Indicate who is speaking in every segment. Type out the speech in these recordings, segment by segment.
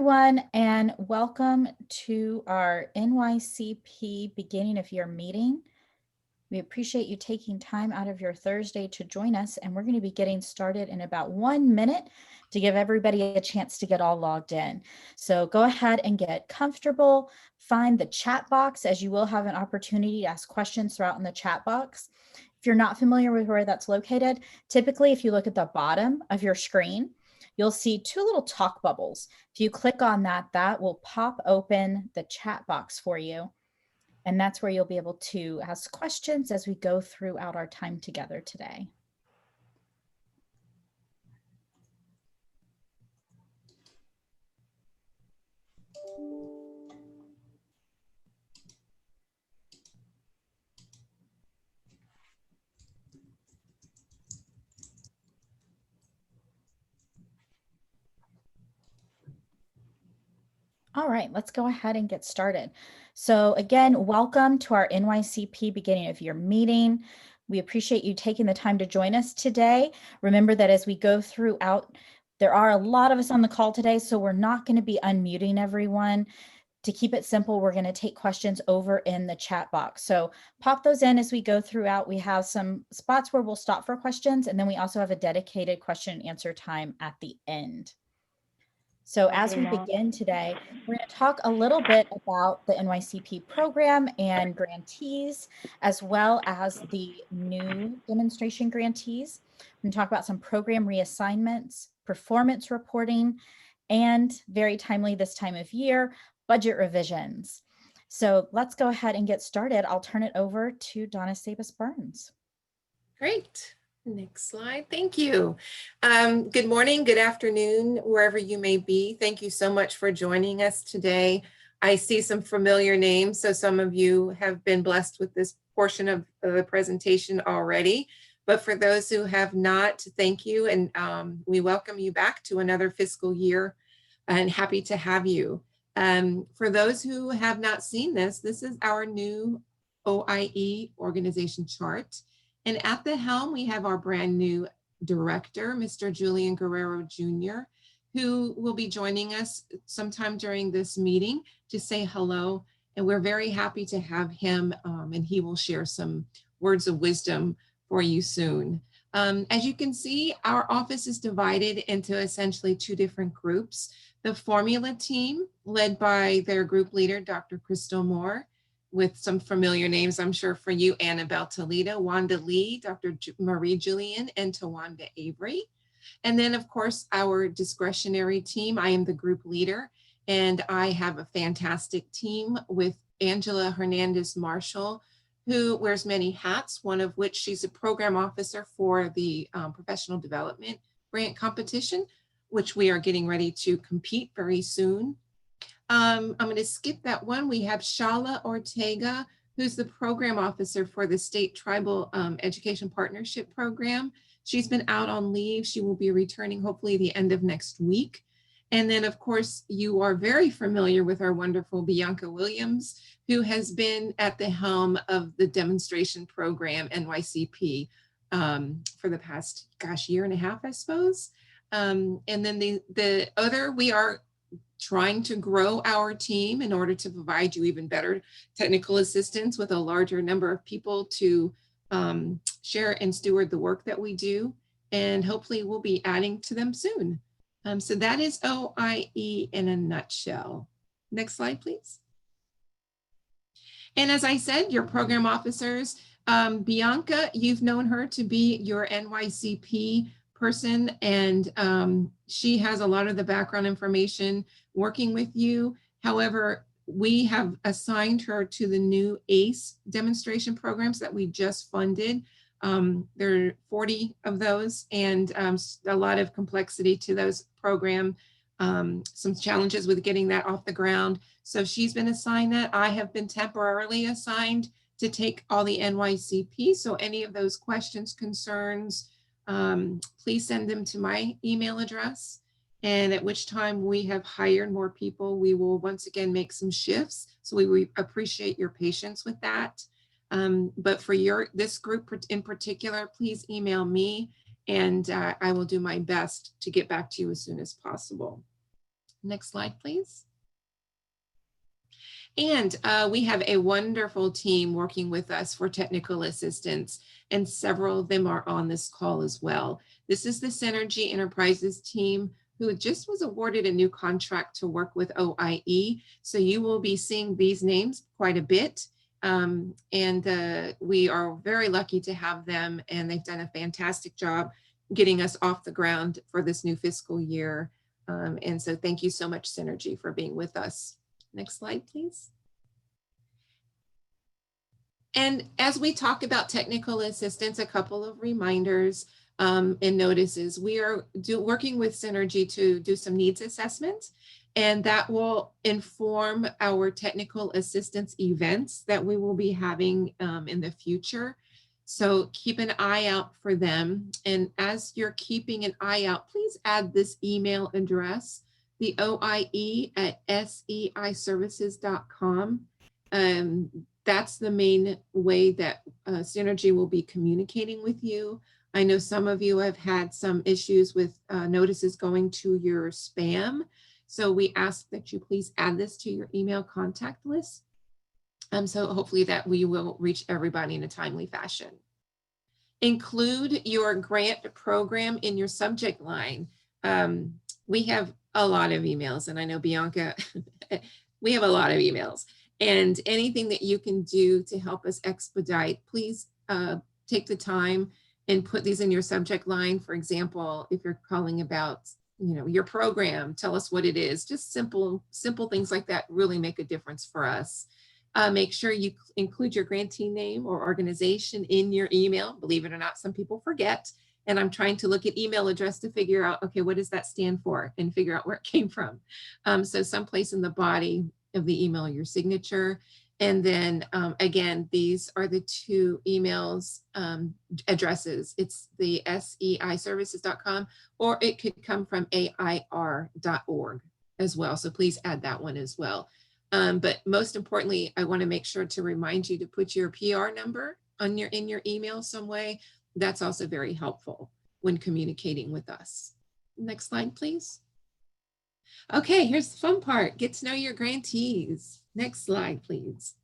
Speaker 1: Everyone, and welcome to our NYCP beginning of year meeting. We appreciate you taking time out of your Thursday to join us, and we're going to be getting started in about 1 minute to give everybody a chance to get all logged in. So go ahead and get comfortable, find the chat box, as you will have an opportunity to ask questions throughout in the chat box. If you're not familiar with where that's located, typically if you look at the bottom of your screen, you'll see two little talk bubbles. If you click on that, that will pop open the chat box for you. And that's where you'll be able to ask questions as we go throughout our time together today. All right, let's go ahead and get started. So again, welcome to our NYCP beginning of year meeting. We appreciate you taking the time to join us today. Remember that as we go throughout, there are a lot of us on the call today, so we're not going to be unmuting everyone. To keep it simple, we're going to take questions over in the chat box. So pop those in as we go throughout. We have some spots where we'll stop for questions, and then we also have a dedicated question and answer time at the end. So as we begin today, we're going to talk a little bit about the NYCP program and grantees, as well as the new demonstration grantees. We're going to talk about some program reassignments, performance reporting, and very timely this time of year, budget revisions. So let's go ahead and get started. I'll turn it over to Donna Sabas-Burns.
Speaker 2: Great. Next slide. Thank you. Good morning, good afternoon, wherever you may be. Thank you so much for joining us today. I see some familiar names, so some of you have been blessed with this portion of the presentation already. But for those who have not, thank you, and we welcome you back to another fiscal year, and happy to have you. For those who have not seen this, this is our new OIE organization chart. And at the helm, we have our brand new director, Mr. Julian Guerrero Jr., who will be joining us sometime during this meeting to say hello. And we're very happy to have him, and he will share some words of wisdom for you soon. As you can see, our office is divided into essentially two different groups. The formula team, led by their group leader, Dr. Crystal Moore, with some familiar names, I'm sure, for you: Annabelle Toledo, Wanda Lee, Dr. Marie Julian, and Tawanda Avery. And then, of course, our discretionary team. I am the group leader, and I have a fantastic team with Angela Hernandez Marshall, who wears many hats, one of which she's a program officer for the professional development grant competition, which we are getting ready to compete very soon. I'm going to skip that one. We have Shala Ortega, who's the program officer for the State Tribal Education Partnership Program. She's been out on leave. She will be returning hopefully the end of next week. And then, of course, you are very familiar with our wonderful Bianca Williams, who has been at the helm of the demonstration program, NYCP, for the past, year and a half, I suppose. And then the other, we are trying to grow our team in order to provide you even better technical assistance with a larger number of people to share and steward the work that we do. And hopefully we'll be adding to them soon. So that is OIE in a nutshell. Next slide, please. And as I said, your program officers, Bianca, you've known her to be your NYCP person, and she has a lot of the background information working with you. However, we have assigned her to the new ACE demonstration programs that we just funded. There are 40 of those, and a lot of complexity to those programs, some challenges with getting that off the ground. So she's been assigned that. I have been temporarily assigned to take all the NYCP. So any of those questions, concerns, please send them to my email address. And at which time we have hired more people, we will once again make some shifts. So we appreciate your patience with that. But for this group in particular, please email me, and I will do my best to get back to you as soon as possible. Next slide, please. And we have a wonderful team working with us for technical assistance, and several of them are on this call as well. This is the Synergy Enterprises team who just was awarded a new contract to work with OIE. So you will be seeing these names quite a bit. We are very lucky to have them, and they've done a fantastic job getting us off the ground for this new fiscal year. And so thank you so much, Synergy, for being with us. Next slide, please. And as we talk about technical assistance, a couple of reminders and notices. We are working with Synergy to do some needs assessments, and that will inform our technical assistance events that we will be having in the future. So keep an eye out for them. And as you're keeping an eye out, please add this email address, the OIE@seiservices.com. That's the main way that Synergy will be communicating with you. I know some of you have had some issues with notices going to your spam. So we ask that you please add this to your email contact list. So hopefully that we will reach everybody in a timely fashion. Include your grant program in your subject line. We have a lot of emails, and I know Bianca, we have a lot of emails, and anything that you can do to help us expedite, please take the time and put these in your subject line. For example, if you're calling about, your program, tell us what it is. Just simple things like that really make a difference for us. Make sure you include your grantee name or organization in your email. Believe it or not, some people forget. And I'm trying to look at email address to figure out, okay, what does that stand for, and figure out where it came from. So someplace in the body of the email, your signature. And then again, these are the two emails addresses. It's the seiservices.com, or it could come from air.org as well. So please add that one as well. But most importantly, I want to make sure to remind you to put your PR number in your email some way. That's also very helpful when communicating with us. Next slide, please. Okay, here's the fun part. Get to know your grantees. Next slide, please.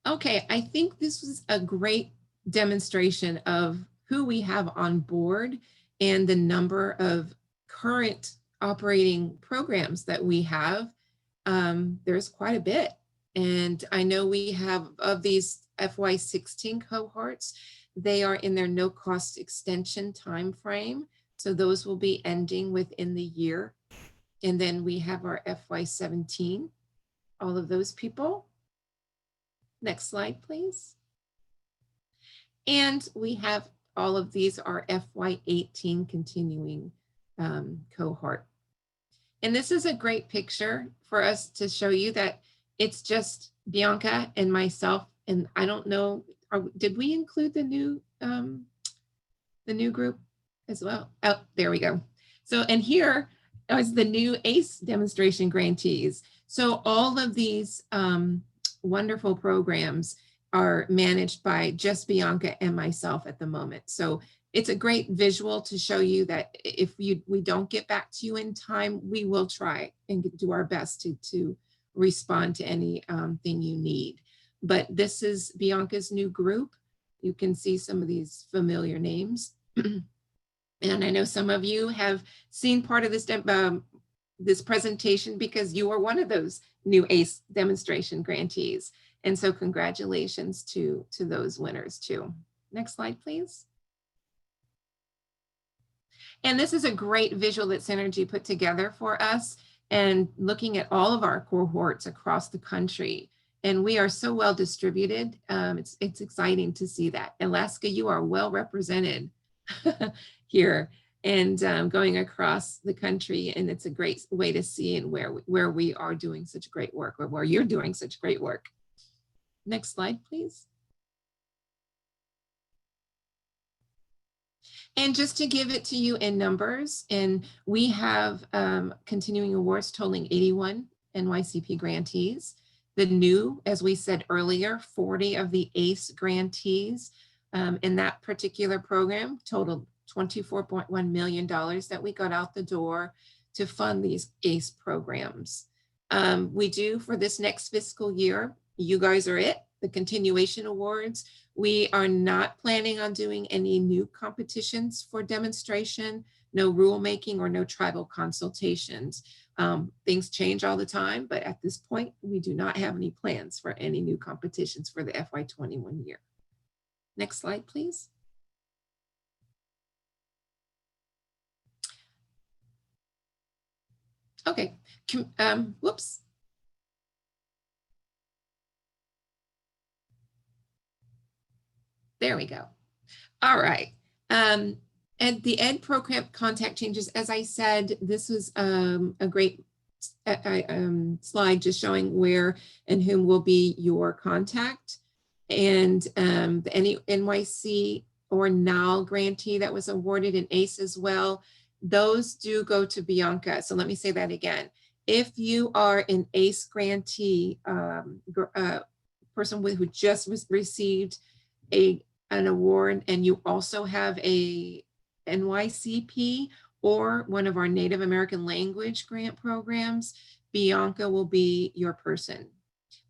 Speaker 2: Okay, I think this was a great demonstration of who we have on board and the number of current operating programs that we have. There's quite a bit. And I know we have, of these FY16 cohorts, they are in their no cost extension timeframe. So those will be ending within the year. And then we have our FY17, all of those people. Next slide, please. And we have all of these are FY18 continuing cohort. And this is a great picture for us to show you that it's just Bianca and myself. And I don't know, did we include the new group as well? Oh, there we go. So, and here is the new ACE demonstration grantees. So all of these wonderful programs are managed by just Bianca and myself at the moment. So it's a great visual to show you that if we don't get back to you in time, we will try and do our best to respond to any thing you need. But this is Bianca's new group. You can see some of these familiar names. And I know some of you have seen part of this this presentation because you are one of those new ACE demonstration grantees. And so congratulations to those winners too. Next slide, please. And this is a great visual that Synergy put together for us, and looking at all of our cohorts across the country. And we are so well distributed. It's exciting to see that. Alaska, you are well represented here and going across the country. And it's a great way to see and where we are doing such great work, or where you're doing such great work. Next slide, please. And just to give it to you in numbers, and we have continuing awards totaling 81 NYCP grantees. The new, as we said earlier, 40 of the ACE grantees in that particular program totaled $24.1 million that we got out the door. to fund these ACE programs. We do for this next fiscal year, you guys are it, the continuation awards. We are not planning on doing any new competitions for demonstration, no rulemaking or no tribal consultations. Things change all the time, but at this point, we do not have any plans for any new competitions for the FY21 year. Next slide, please. Okay, whoops. There we go. All right. And the Ed program contact changes, as I said, this was a great slide just showing where and whom will be your contact. And any NYC or NAL grantee that was awarded in ACE as well, those do go to Bianca. So let me say that again. If you are an ACE grantee, person who just received an award and you also have a NYCP or one of our Native American language grant programs, Bianca will be your person.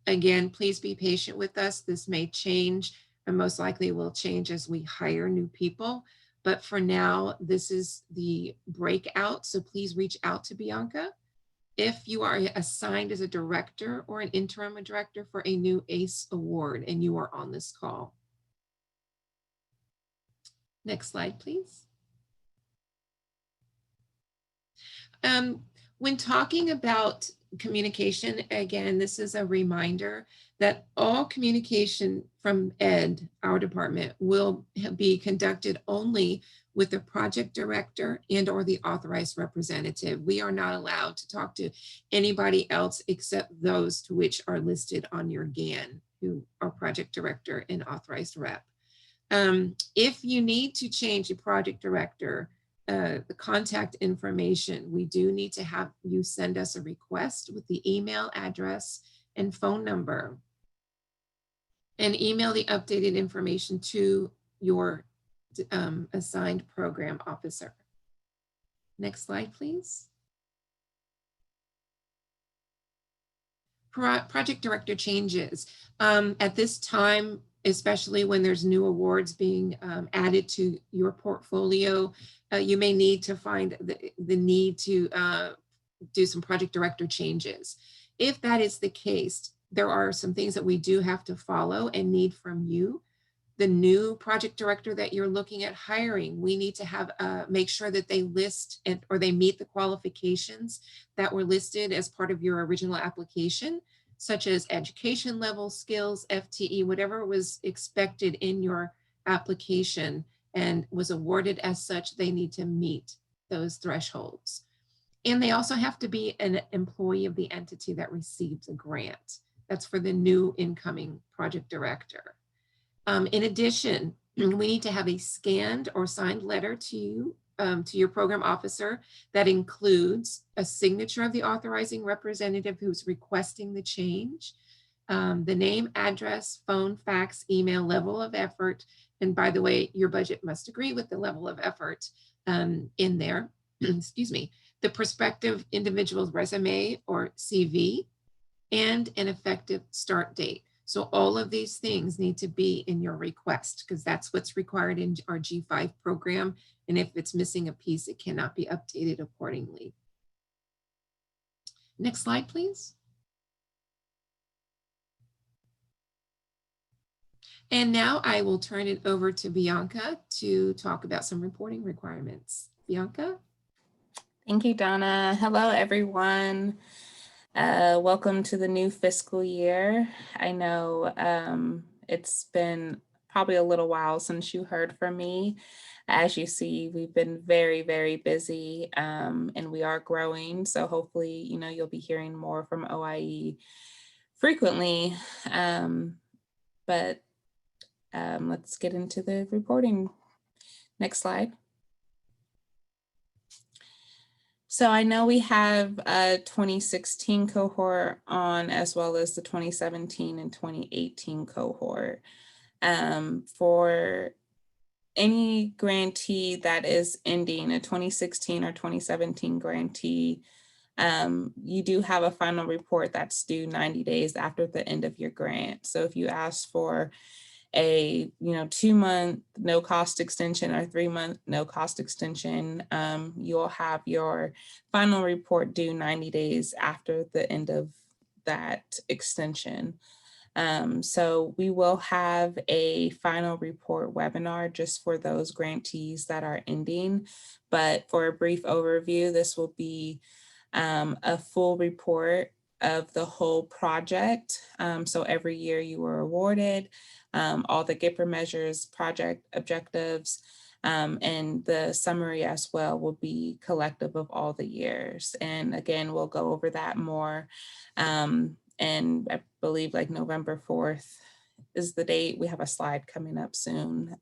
Speaker 2: Again, please be patient with us. This may change and most likely will change as we hire new people. But for now, this is the breakout. So please reach out to Bianca. If you are assigned as a director or an interim director for a new ACE award and you are on this call. Next slide, please. When talking about communication, again, this is a reminder that all communication from Ed, our department, will be conducted only with the project director and or the authorized representative. We are not allowed to talk to anybody else except those to which are listed on your GAN, who are project director and authorized rep. If you need to change a project director, the contact information, we do need to have you send us a request with the email address and phone number and email the updated information to your assigned program officer. Next slide, please. Project director changes. At this time, especially when there's new awards being added to your portfolio, you may need to find the need to do some project director changes. If that is the case, there are some things that we do have to follow and need from you. The new project director that you're looking at hiring, we need to have make sure that they list or they meet the qualifications that were listed as part of your original application, such as education level, skills, FTE, whatever was expected in your application and was awarded as such, they need to meet those thresholds. And they also have to be an employee of the entity that receives a grant. That's for the new incoming project director. In addition, we need to have a scanned or signed letter to you, to your program officer that includes a signature of the authorizing representative who's requesting the change, the name, address, phone, fax, email, level of effort. And by the way, your budget must agree with the level of effort in there, excuse me, the prospective individual's resume or CV, and an effective start date. So all of these things need to be in your request because that's what's required in our G5 program. And if it's missing a piece, it cannot be updated accordingly. Next slide, please. And now I will turn it over to Bianca to talk about some reporting requirements. Bianca?
Speaker 3: Thank you, Donna. Hello, everyone. Welcome to the new fiscal year. I know it's been probably a little while since you heard from me. As you see, we've been very, very busy and we are growing. So hopefully, you'll be hearing more from OIE frequently. But let's get into the reporting. Next slide. So I know we have a 2016 cohort on as well as the 2017 and 2018 cohort. For any grantee that is ending, a 2016 or 2017 grantee, you do have a final report that's due 90 days after the end of your grant. So if you ask for a 2-month no cost extension or 3-month no cost extension, you'll have your final report due 90 days after the end of that extension. So we will have a final report webinar just for those grantees that are ending. But for a brief overview, this will be a full report of the whole project. So every year you were awarded, all the GPRA measures, project objectives, and the summary as well will be collective of all the years. And again, we'll go over that more. And I believe like November 4th is the date. We have a slide coming up soon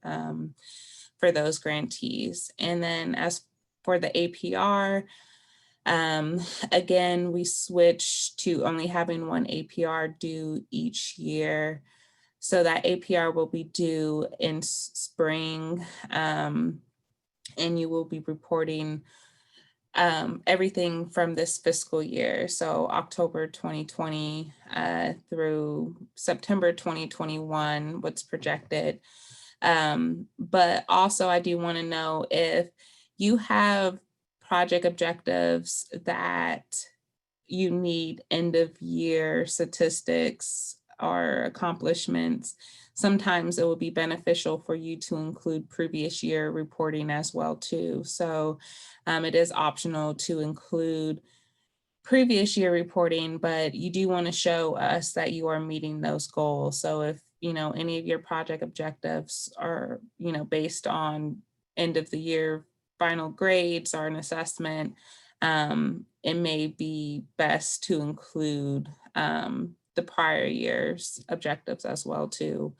Speaker 3: for those grantees. And then as for the APR, again, we switched to only having one APR due each year. So that APR will be due in spring, and you will be reporting everything from this fiscal year. So October 2020 through September 2021, what's projected. But also I do want to know if you have project objectives that you need end of year statistics or accomplishments, sometimes it will be beneficial for you to include previous year reporting as well too. So it is optional to include previous year reporting, but you do want to show us that you are meeting those goals. So if any of your project objectives are based on end of the year final grades or an assessment, it may be best to include the prior year's objectives as well too.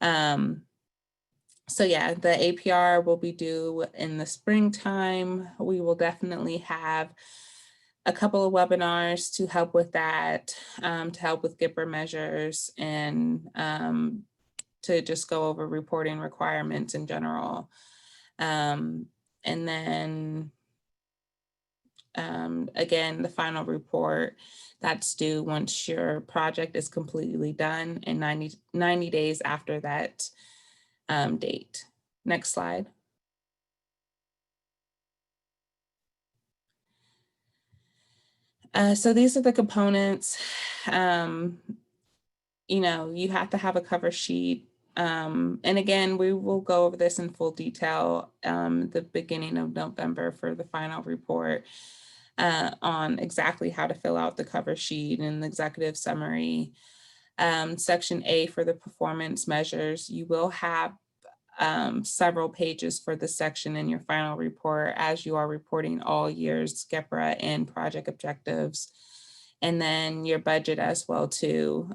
Speaker 3: So yeah, the APR will be due in the springtime. We will definitely have a couple of webinars to help with that, to help with GPRA measures, and to just go over reporting requirements in general. And then again, the final report that's due once your project is completely done and 90 days after that date. Next slide. So these are the components. You have to have a cover sheet. And again, we will go over this in full detail the beginning of November for the final report on exactly how to fill out the cover sheet and the executive summary. Section A for the performance measures, you will have several pages for the section in your final report as you are reporting all year's GPRA and project objectives. And then your budget as well too.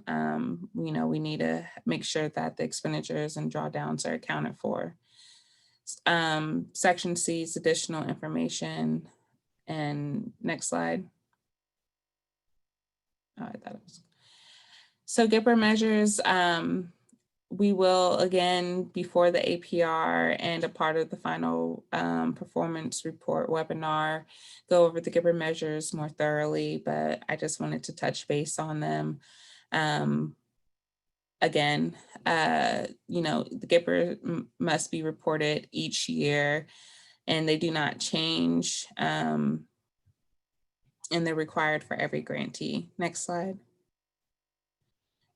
Speaker 3: We need to make sure that the expenditures and drawdowns are accounted for. Section C is additional information. And next slide. Oh, I thought it was. So GPRA measures, we will, again, before the APR and a part of the final performance report webinar, go over the GPRA measures more thoroughly, but I just wanted to touch base on them. Again, the GPRA must be reported each year, and they do not change, and they're required for every grantee. Next slide.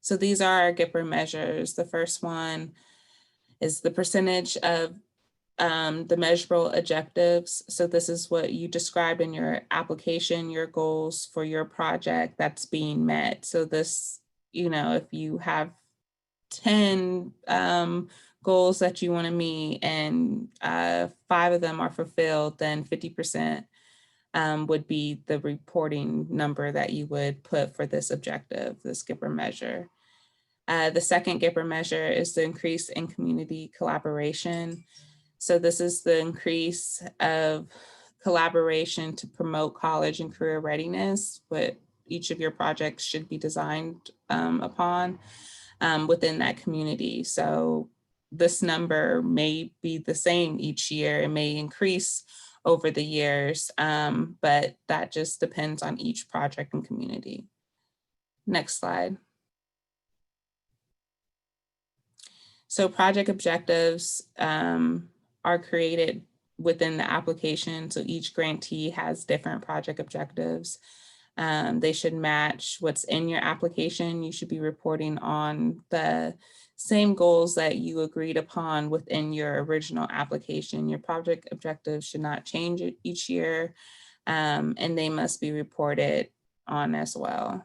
Speaker 3: So these are our GPRA measures. The first one is the percentage of the measurable objectives. So this is what you described in your application, your goals for your project that's being met. So this, if you have 10 goals that you want to meet and 5 of them are fulfilled, then 50% would be the reporting number that you would put for this objective, this GPRA measure. The second GPRA measure is the increase in community collaboration. So this is the increase of collaboration to promote college and career readiness, what each of your projects should be designed upon within that community. So, this number may be the same each year. It may increase over the years, but that just depends on each project and community. Next slide. So project objectives are created within the application. So each grantee has different project objectives. They should match what's in your application. You should be reporting on the same goals that you agreed upon within your original application. Your project objectives should not change each year, and they must be reported on as well.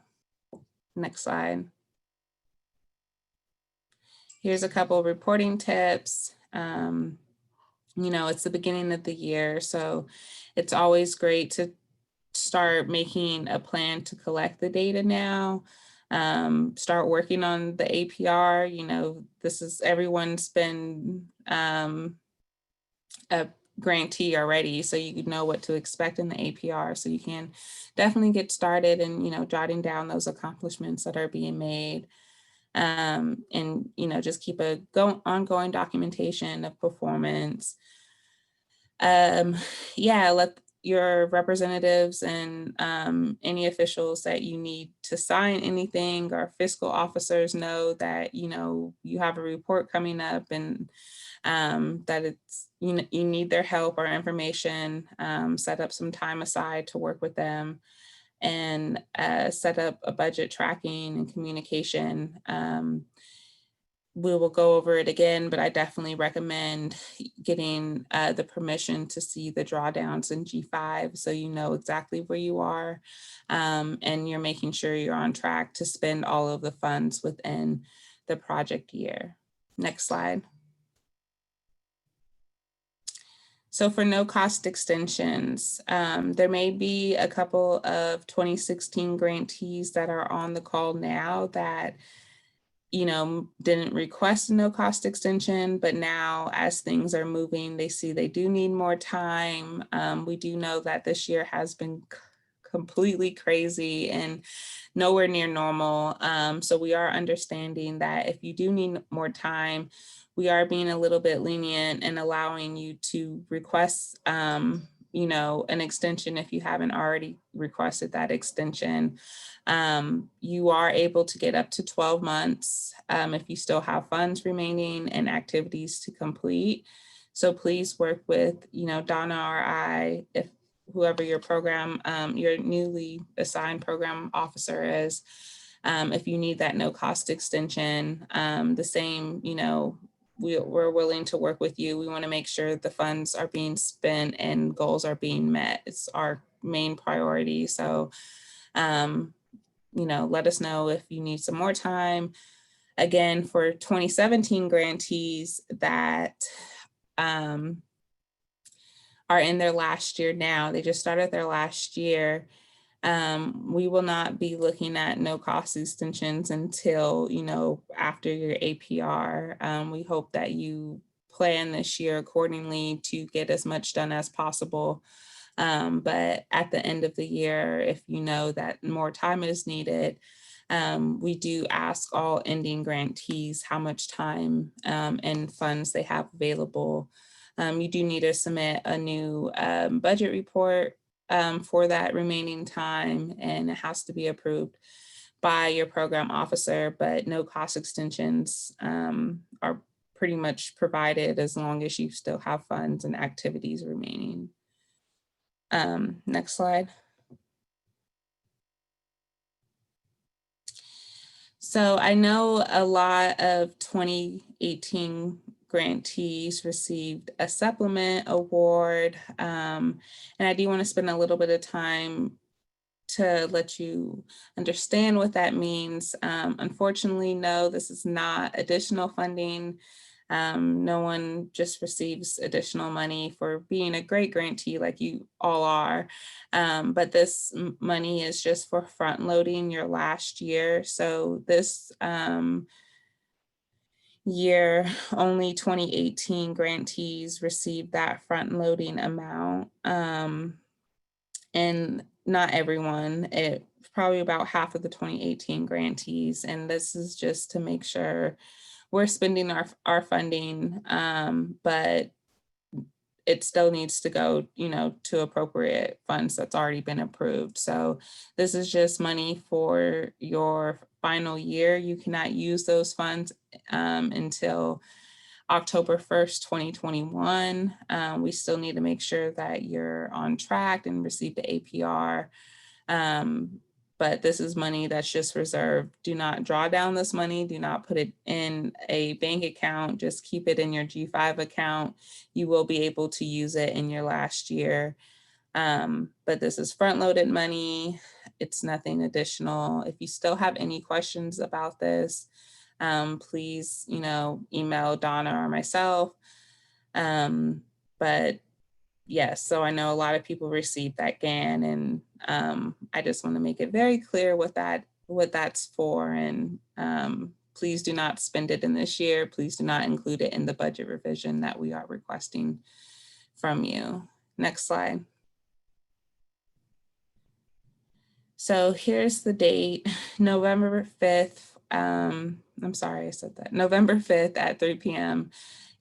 Speaker 3: Next slide. Here's a couple of reporting tips. You know, it's the beginning of the year, so it's always great to start making a plan to collect the data now. Start working on the APR. You know, this is, everyone's been a grantee already, so you know what to expect in the APR. So you can definitely get started and, you know, jotting down those accomplishments that are being made. And, you know, just keep a ongoing documentation of performance. Yeah, let your representatives and any officials that you need to sign anything, or fiscal officers, know that, you know, you have a report coming up, and that it's, you know, you need their help or information. Set up some time aside to work with them, and set up a budget tracking and communication. We will go over it again, but I definitely recommend getting the permission to see the drawdowns in G5, so you know exactly where you are, and you're making sure you're on track to spend all of the funds within the project year. Next slide. So for no cost extensions, there may be a couple of 2016 grantees that are on the call now that, you know, didn't request a no cost extension, but now as things are moving, they see they do need more time. We do know that this year has been completely crazy and nowhere near normal. So we are understanding that if you do need more time, we are being a little bit lenient and allowing you to request, you know, an extension if you haven't already requested that extension. You are able to get up to 12 months if you still have funds remaining and activities to complete. So please work with, you know, Donna or I, if whoever your program, your newly assigned program officer is, if you need that no cost extension. The same, you know, we're willing to work with you. We want to make sure the funds are being spent and goals are being met. It's our main priority. So, you know, let us know if you need some more time. Again, for 2017 grantees that are in their last year now, they just started their last year, we will not be looking at no cost extensions until, you know, after your APR. We hope that you plan this year accordingly to get as much done as possible. But at the end of the year, if you know that more time is needed, we do ask all ending grantees how much time and funds they have available. You do need to submit a new budget report for that remaining time, and it has to be approved by your program officer, but no cost extensions are pretty much provided as long as you still have funds and activities remaining. Next slide. So I know a lot of 2018 grantees received a supplement award, and I do want to spend a little bit of time to let you understand what that means. Unfortunately, no, this is not additional funding. No one just receives additional money for being a great grantee like you all are. But this money is just for front loading your last year. So this year, only 2018 grantees received that front loading amount. And not everyone, probably about half of the 2018 grantees. And this is just to make sure we're spending our funding, but it still needs to go, to appropriate funds that's already been approved. So this is just money for your final year. You cannot use those funds until October 1st, 2021. We still need to make sure that you're on track and receive the APR. But this is money that's just reserved. Do not draw down this money. Do not put it in a bank account. Just keep it in your G5 account. You will be able to use it in your last year. But this is front-loaded money. It's nothing additional. If you still have any questions about this, please, email Donna or myself. But yes, so I know a lot of people received that GAN, and I just want to make it very clear what that's for. And please do not spend it in this year. Please do not include it in the budget revision that we are requesting from you. Next slide. So here's the date, November 5th. I'm sorry, I said that. November 5th at 3 p.m.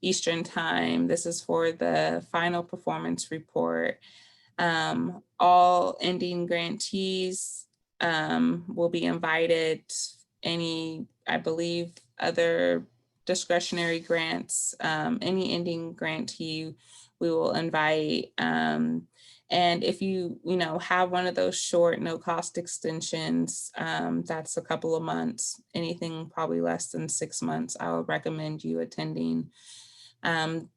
Speaker 3: Eastern time. This is for the final performance report. All ending grantees will be invited. Any, I believe, other discretionary grants, any ending grantee we will invite. And if you have one of those short no cost extensions, that's a couple of months, anything probably less than 6 months, I would recommend you attending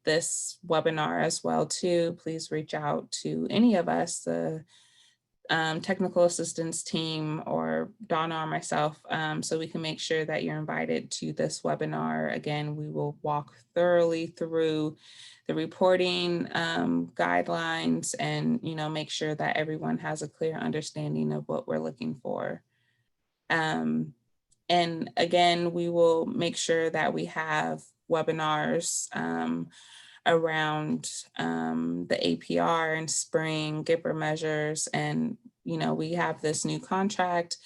Speaker 3: this webinar as well too. Please reach out to any of us, the technical assistance team or Donna or myself, so we can make sure that you're invited to this webinar. Again, we will walk thoroughly through the reporting guidelines and make sure that everyone has a clear understanding of what we're looking for. And again, we will make sure that we have webinars around the APR and spring GPRA measures. And, we have this new contract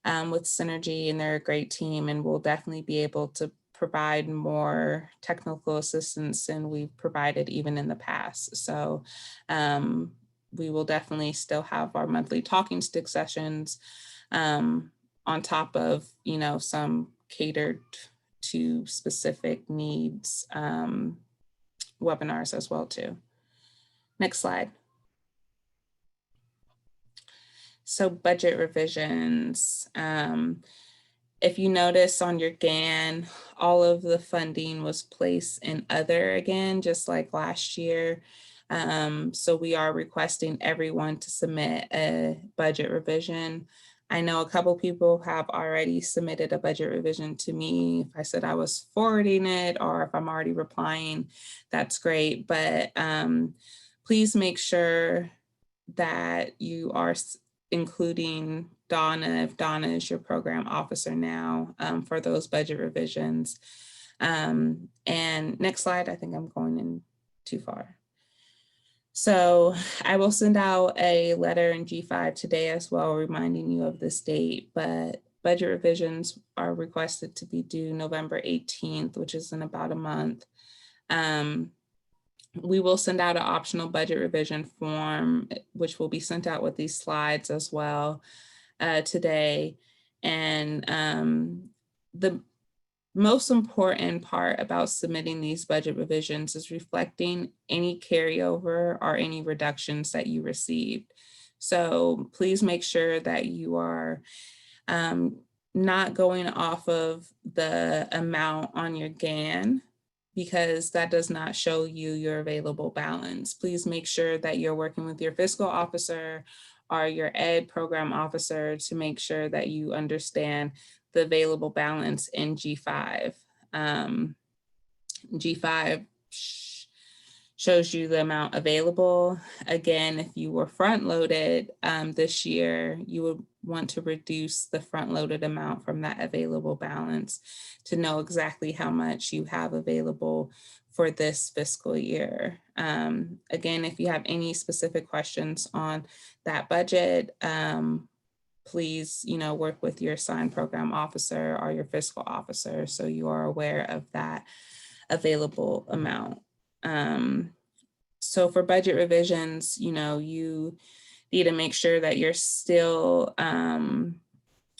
Speaker 3: with Synergy, and they're a great team, and we'll definitely be able to provide more technical assistance than we've provided even in the past. So we will definitely still have our monthly talking stick sessions on top of, some catered to specific needs webinars as well too. Next slide. So budget revisions. If you notice on your GAN, all of the funding was placed in other again, just like last year. So we are requesting everyone to submit a budget revision. I know a couple people have already submitted a budget revision to me. If I said I was forwarding it or if I'm already replying, that's great. But please make sure that you are including Donna, if Donna is your program officer now, for those budget revisions. And next slide, I think I'm going in too far. So I will send out a letter in G5 today as well, reminding you of this date, but budget revisions are requested to be due November 18th, which is in about a month. We will send out an optional budget revision form, which will be sent out with these slides as well today. And the most important part about submitting these budget revisions is reflecting any carryover or any reductions that you received. So please make sure that you are not going off of the amount on your GAN, because that does not show you your available balance. Please make sure that you're working with your fiscal officer or your ed program officer to make sure that you understand the available balance in G5. G5 shows you the amount available. Again, if you were front loaded this year, you would want to reduce the front loaded amount from that available balance to know exactly how much you have available for this fiscal year. Again, if you have any specific questions on that budget, please, work with your assigned program officer or your fiscal officer so you are aware of that available amount. So for budget revisions, you need to make sure that you're still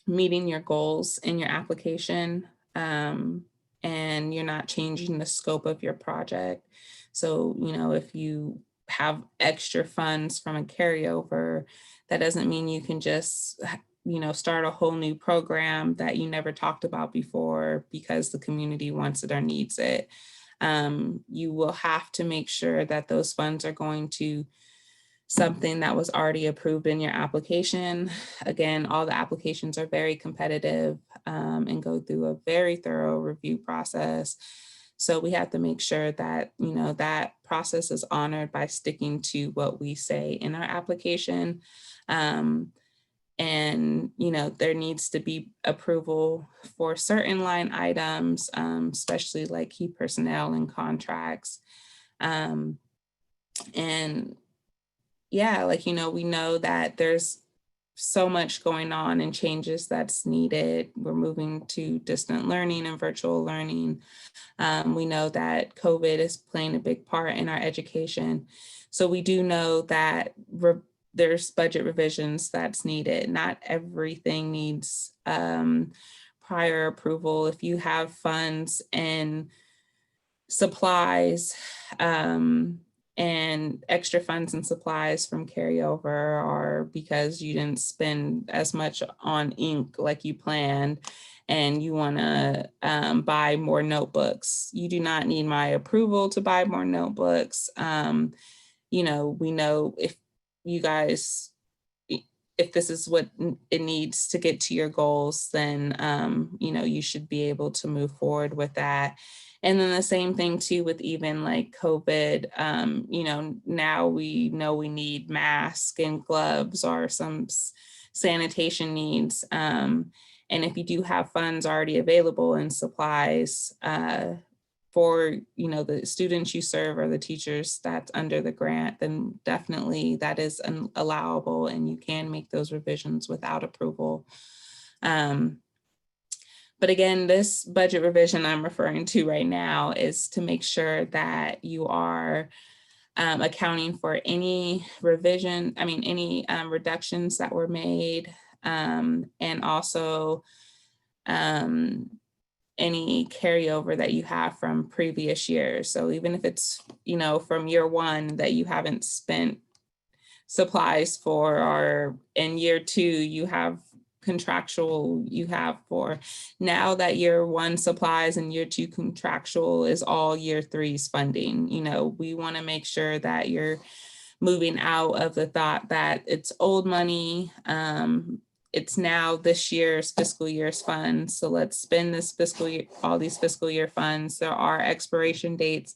Speaker 3: meeting your goals in your application, and you're not changing the scope of your project. So, if you have extra funds from a carryover, that doesn't mean you can just, start a whole new program that you never talked about before because the community wants it or needs it. You will have to make sure that those funds are going to something that was already approved in your application. Again, all the applications are very competitive and go through a very thorough review process. So we have to make sure that, that process is honored by sticking to what we say in our application. And, there needs to be approval for certain line items, especially like key personnel and contracts. And yeah, we know that there's so much going on and changes that's needed. We're moving to distant learning and virtual learning. We know that COVID is playing a big part in our education. So we do know that there's budget revisions that's needed. Not everything needs prior approval. If you have funds and supplies, and extra funds and supplies from carryover, or because you didn't spend as much on ink like you planned and you want to buy more notebooks, you do not need my approval to buy more notebooks. We know if you guys, if this is what it needs to get to your goals, then you should be able to move forward with that. And then the same thing too with even like COVID, now we know we need masks and gloves or some sanitation needs. And if you do have funds already available and supplies for, the students you serve or the teachers that's under the grant, then definitely that is allowable and you can make those revisions without approval. But again, this budget revision I'm referring to right now is to make sure that you are accounting for any reductions that were made, and also any carryover that you have from previous years. So even if it's, from year one that you haven't spent supplies for, or in year two, you have for now that year one supplies and year two contractual is all year three's funding. We want to make sure that you're moving out of the thought that it's old money. It's now this year's fiscal year's funds. So let's spend this fiscal year, all these fiscal year funds. There are expiration dates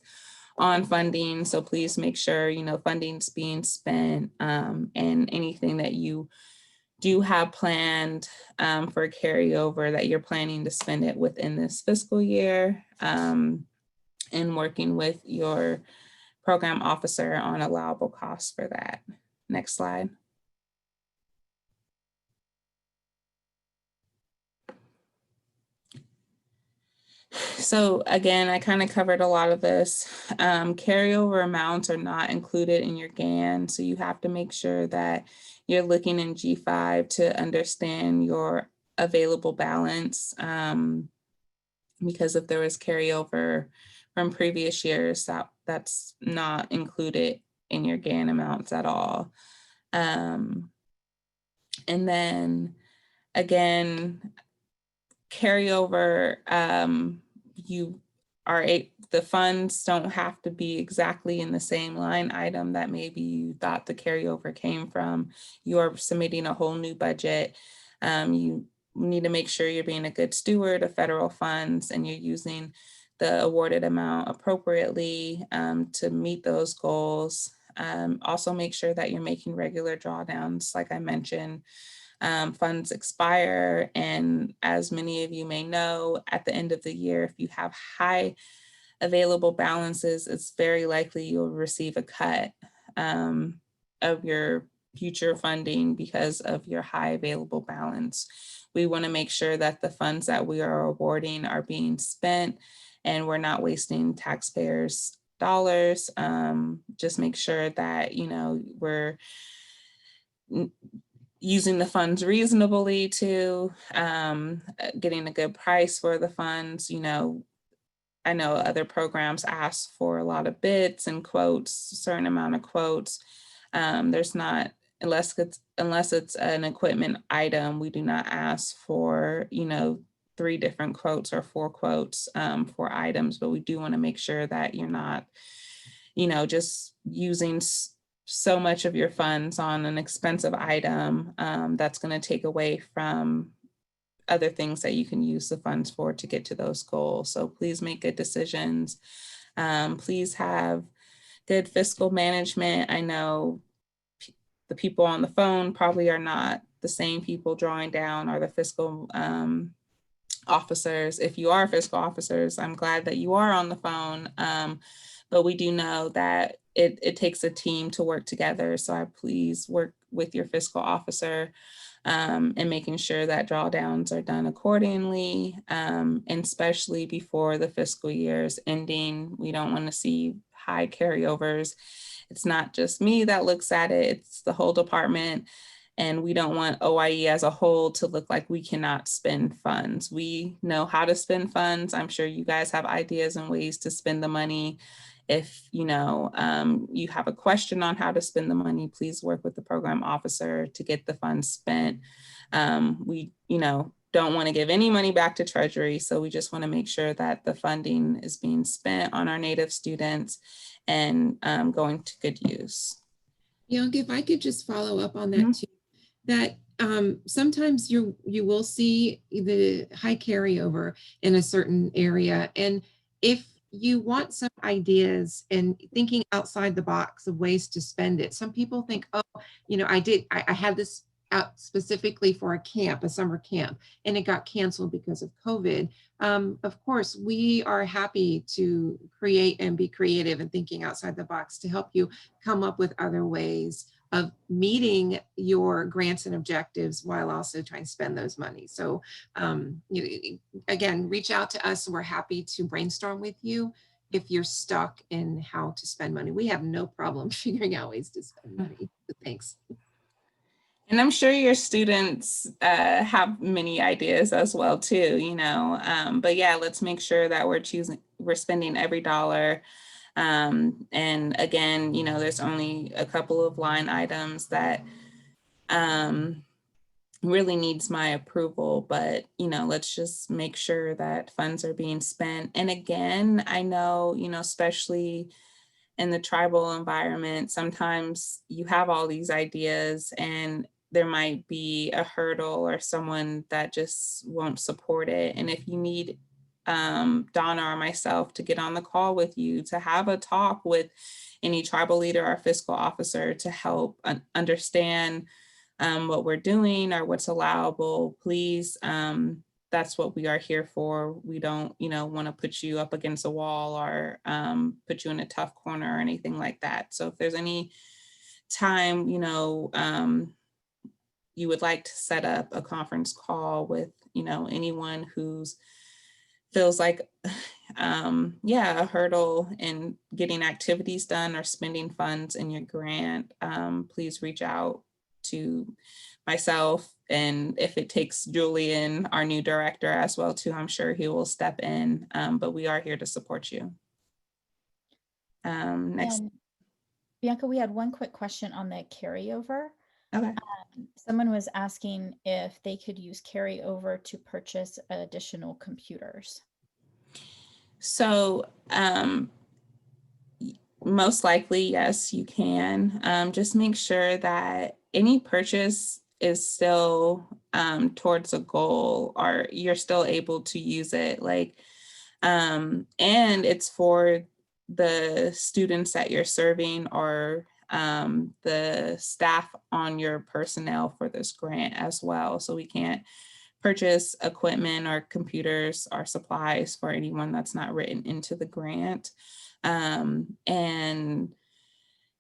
Speaker 3: on funding. So please make sure, funding's being spent, and anything that you do have planned for carryover that you're planning to spend it within this fiscal year, and working with your program officer on allowable costs for that. Next slide. So again, I kind of covered a lot of this. Carryover amounts are not included in your GAN. So you have to make sure that you're looking in G5 to understand your available balance. Because if there was carryover from previous years, that's not included in your GAN amounts at all. And then again, carryover, the funds don't have to be exactly in the same line item that maybe you thought the carryover came from. You are submitting a whole new budget. You need to make sure you're being a good steward of federal funds and you're using the awarded amount appropriately to meet those goals. Also make sure that you're making regular drawdowns, like I mentioned. Funds expire, and as many of you may know, at the end of the year, if you have high available balances, it's very likely you'll receive a cut of your future funding because of your high available balance. We want to make sure that the funds that we are awarding are being spent and we're not wasting taxpayers' dollars. Just make sure that, we're using the funds reasonably to getting a good price for the funds. I know other programs ask for a lot of bids and quotes, a certain amount of quotes. There's not, unless it's an equipment item, we do not ask for, 3 different quotes or 4 quotes for items, but we do want to make sure that you're not, just using so much of your funds on an expensive item that's going to take away from other things that you can use the funds for to get to those goals. So please make good decisions. Please have good fiscal management. I know the people on the phone probably are not the same people drawing down or the fiscal officers. If you are fiscal officers, I'm glad that you are on the phone. But we do know that it takes a team to work together. So I please work with your fiscal officer and making sure that drawdowns are done accordingly, and especially before the fiscal year is ending. We don't want to see high carryovers. It's not just me that looks at it, it's the whole department. And we don't want OIE as a whole to look like we cannot spend funds. We know how to spend funds. I'm sure you guys have ideas and ways to spend the money. If you have a question on how to spend the money, please work with the program officer to get the funds spent. We don't want to give any money back to Treasury, so we just want to make sure that the funding is being spent on our Native students and going to good use.
Speaker 2: Bianca, if I could just follow up on that too, that sometimes you will see the high carryover in a certain area, and if you want some ideas and thinking outside the box of ways to spend it. Some people think, oh, I had this out specifically for a camp, a summer camp, and it got canceled because of COVID. Of course, we are happy to create and be creative and thinking outside the box to help you come up with other ways of meeting your grants and objectives while also trying to spend those money. So again, reach out to us. We're happy to brainstorm with you if you're stuck in how to spend money. We have no problem figuring out ways to spend money. Thanks.
Speaker 3: And I'm sure your students have many ideas as well too, but yeah, let's make sure that we're spending every dollar. And again, there's only a couple of line items that really needs my approval, but let's just make sure that funds are being spent. And again, I know, especially in the tribal environment, sometimes you have all these ideas and there might be a hurdle or someone that just won't support it. And if you need Donna or myself to get on the call with you, to have a talk with any tribal leader or fiscal officer to help understand what we're doing or what's allowable, please. That's what we are here for. We don't, want to put you up against a wall or put you in a tough corner or anything like that. So if there's any time, you would like to set up a conference call with, anyone who's feels like, a hurdle in getting activities done or spending funds in your grant, please reach out to myself. And if it takes Julian, our new director as well too, I'm sure he will step in, but we are here to support you. Next.
Speaker 1: And Bianca, we had one quick question on the carryover.
Speaker 3: Okay.
Speaker 1: Someone was asking if they could use carryover to purchase additional computers.
Speaker 3: So most likely, yes, you can. Just make sure that any purchase is still towards a goal, or you're still able to use it. And it's for the students that you're serving or the staff on your personnel for this grant as well. So we can't purchase equipment or computers or supplies for anyone that's not written into the grant. And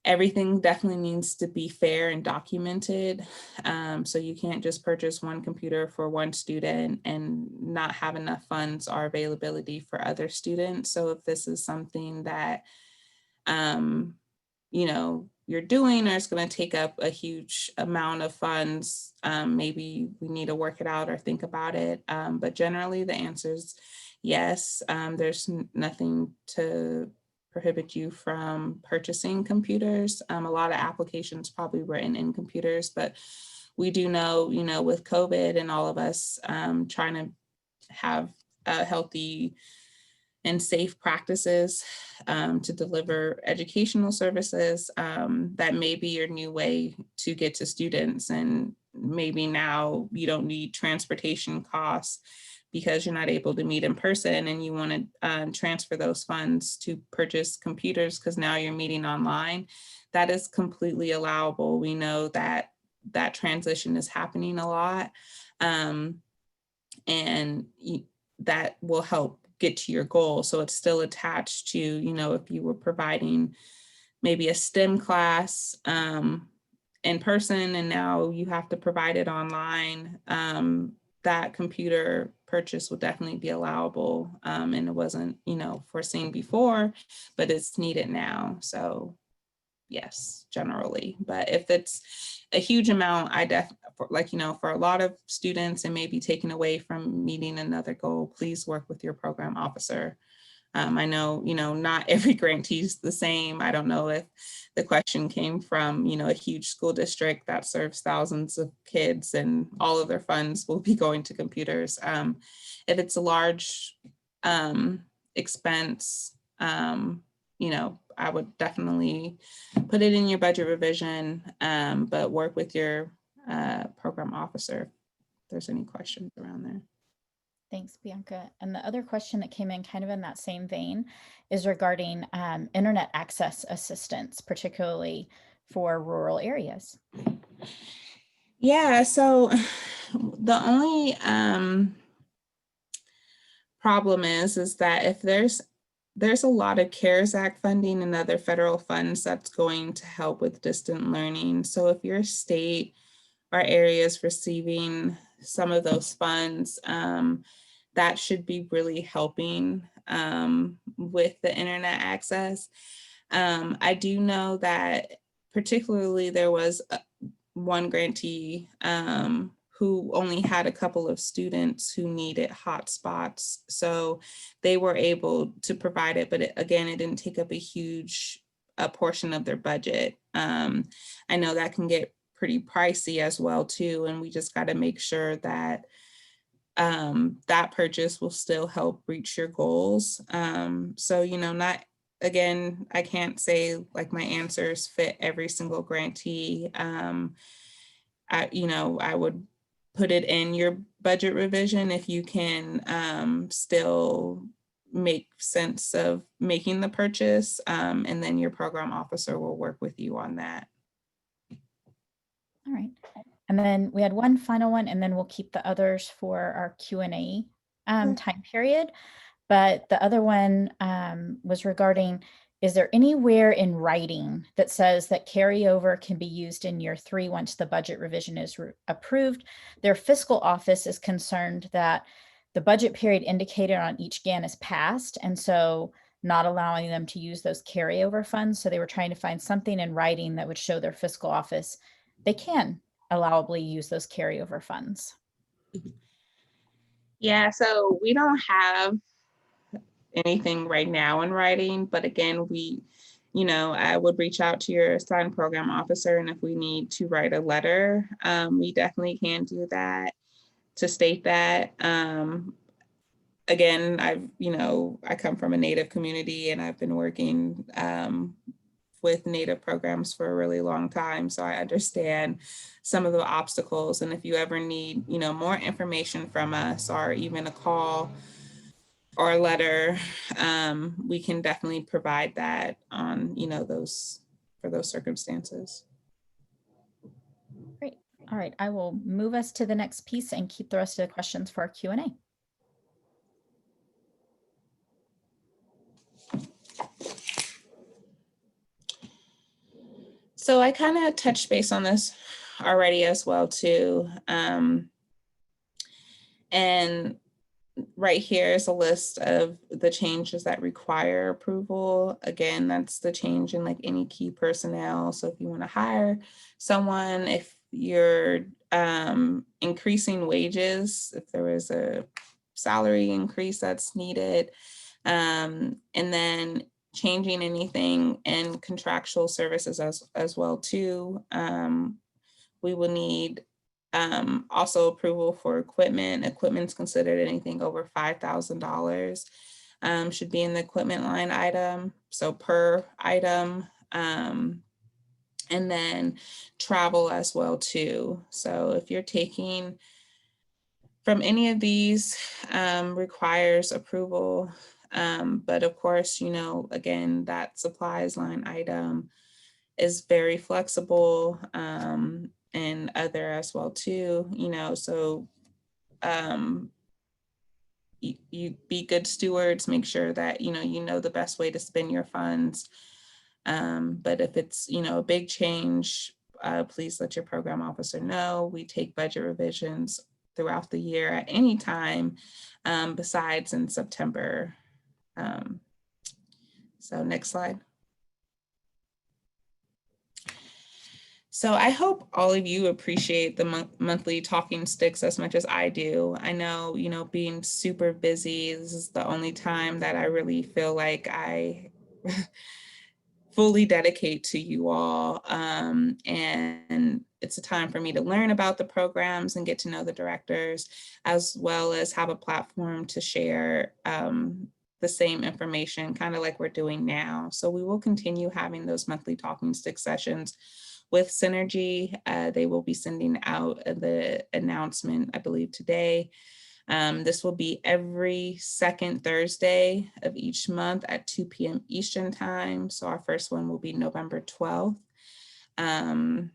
Speaker 3: Everything definitely needs to be fair and documented. So you can't just purchase one computer for one student and not have enough funds or availability for other students. So if this is something that, you know, you're doing, or it's going to take up a huge amount of funds, maybe we need to work it out or think about it. But generally the answer is yes. There's nothing to prohibit you from purchasing computers. A lot of applications probably written in computers, but we do know, you know, with COVID and all of us trying to have a healthy and safe practices to deliver educational services, that may be your new way to get to students. And maybe now you don't need transportation costs because you're not able to meet in person, and you want to transfer those funds to purchase computers because now you're meeting online. That is completely allowable. We know that that transition is happening a lot, and that will help get to your goal. So it's still attached to, you know, if you were providing maybe a STEM class in person and now you have to provide it online, that computer purchase would definitely be allowable. And it wasn't, you know, foreseen before, but it's needed now. So yes, generally. But if it's a huge amount, like, you know, for a lot of students and maybe taken away from meeting another goal, please work with your program officer. I know, you know, not every grantee is the same. I don't know if the question came from, you know, a huge school district that serves thousands of kids and all of their funds will be going to computers. If it's a large expense, you know, I would definitely put it in your budget revision, but work with your program officer if there's any questions around there.
Speaker 1: Thanks, Bianca. And the other question that came in kind of in that same vein is regarding internet access assistance, particularly for rural areas.
Speaker 3: Yeah, so the only problem is that if there's a lot of CARES Act funding and other federal funds that's going to help with distant learning. So if your state or area is receiving some of those funds, that should be really helping with the internet access. I do know that particularly there was one grantee who only had a couple of students who needed hotspots. So they were able to provide it, but again, it didn't take up a huge portion of their budget. I know that can get pretty pricey as well too. And we just got to make sure that that purchase will still help reach your goals. So, you know, again, I can't say like my answers fit every single grantee. I would put it in your budget revision if you can still make sense of making the purchase, and then your program officer will work with you on that.
Speaker 1: All right. And then we had one final one, and then we'll keep the others for our Q&A time period. But the other one was regarding, is there anywhere in writing that says that carryover can be used in year 3 once the budget revision is approved? Their fiscal office is concerned that the budget period indicated on each GAN is passed, and so not allowing them to use those carryover funds. So they were trying to find something in writing that would show their fiscal office they can allowably use those carryover funds.
Speaker 3: Yeah, so we don't have anything right now in writing, but again, I would reach out to your assigned program officer, and if we need to write a letter, we definitely can do that to state that. Again, I come from a Native community and I've been working with Native programs for a really long time. So I understand some of the obstacles. And if you ever need, more information from us or even a call or a letter, we can definitely provide that on, for those circumstances.
Speaker 1: Great. All right, I will move us to the next piece and keep the rest of the questions for our Q&A.
Speaker 3: So I kind of touched base on this already as well too. And right here is a list of the changes that require approval. Again, that's the change in like any key personnel. So if you want to hire someone, if you're increasing wages, if there is a salary increase that's needed, and then changing anything in contractual services as well too. We will need also approval for equipment. Equipment's considered anything over $5,000 should be in the equipment line item, so per item. And then travel as well too. So if you're taking from any of these, requires approval. But of course, you know, again, that supplies line item is very flexible, and other as well too, you know, so you be good stewards, make sure that, you know the best way to spend your funds. But if it's, you know, a big change, please let your program officer know. We take budget revisions throughout the year at any time, besides in September. So next slide. So I hope all of you appreciate the monthly talking sticks as much as I do. I know, you know, being super busy, this is the only time that I really feel like I fully dedicate to you all. And it's a time for me to learn about the programs and get to know the directors, as well as have a platform to share the same information, kind of like we're doing now. So we will continue having those monthly talking stick sessions with Synergy. They will be sending out the announcement, I believe, today. This will be every second Thursday of each month at 2 p.m. Eastern time. So our first one will be November 12th. And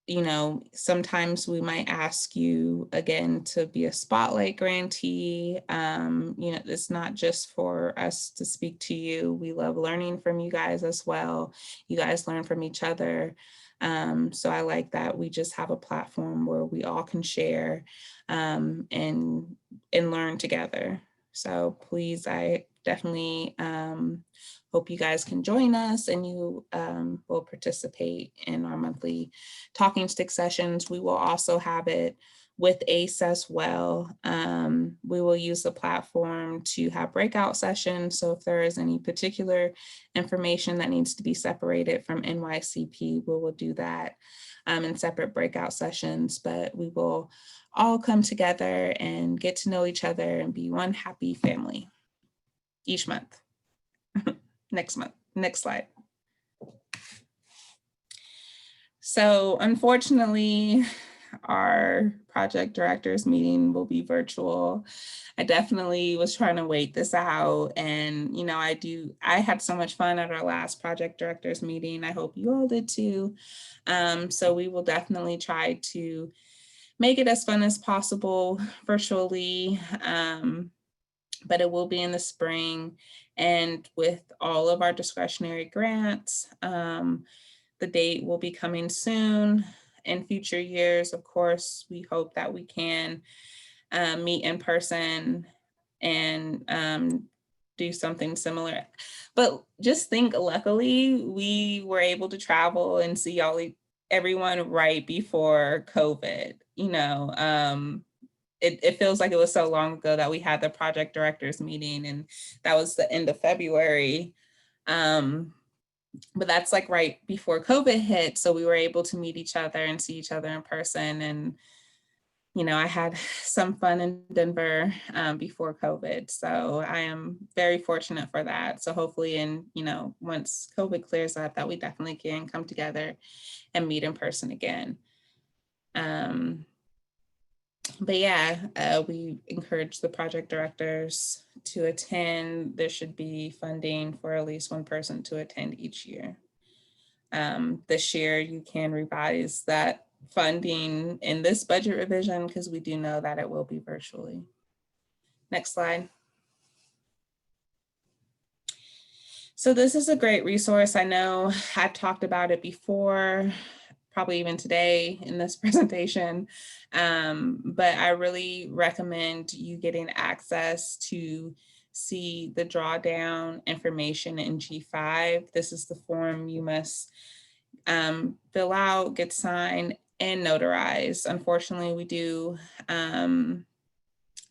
Speaker 3: you know, sometimes we might ask you again to be a spotlight grantee. You know, it's not just for us to speak to you. We love learning from you guys as well. You guys learn from each other. So I like that we just have a platform where we all can share and learn together. So please, I definitely hope you guys can join us and you will participate in our monthly talking stick sessions. We will also have it with ACE as well. We will use the platform to have breakout sessions. So if there is any particular information that needs to be separated from NYCP, we will do that in separate breakout sessions, but we will all come together and get to know each other and be one happy family each month. Next slide. So unfortunately, our project directors meeting will be virtual. I definitely was trying to wait this out, and you know, I had so much fun at our last project directors meeting. I hope you all did too. So we will definitely try to make it as fun as possible virtually. But it will be in the spring, and with all of our discretionary grants, the date will be coming soon. In future years, of course, we hope that we can meet in person and do something similar. But just think, luckily, we were able to travel and see everyone right before COVID, you know. It feels like it was so long ago that we had the project directors meeting, and that was the end of February. But that's like right before COVID hit. So we were able to meet each other and see each other in person. And, you know, I had some fun in Denver before COVID. So I am very fortunate for that. So hopefully, you know, once COVID clears up, that we definitely can come together and meet in person again. But yeah, we encourage the project directors to attend. There should be funding for at least one person to attend each year. This year, you can revise that funding in this budget revision because we do know that it will be virtually. Next slide. So this is a great resource. I know I've talked about it before, probably even today in this presentation, but I really recommend you getting access to see the drawdown information in G5. This is the form you must fill out, get signed, and notarized. Unfortunately, we do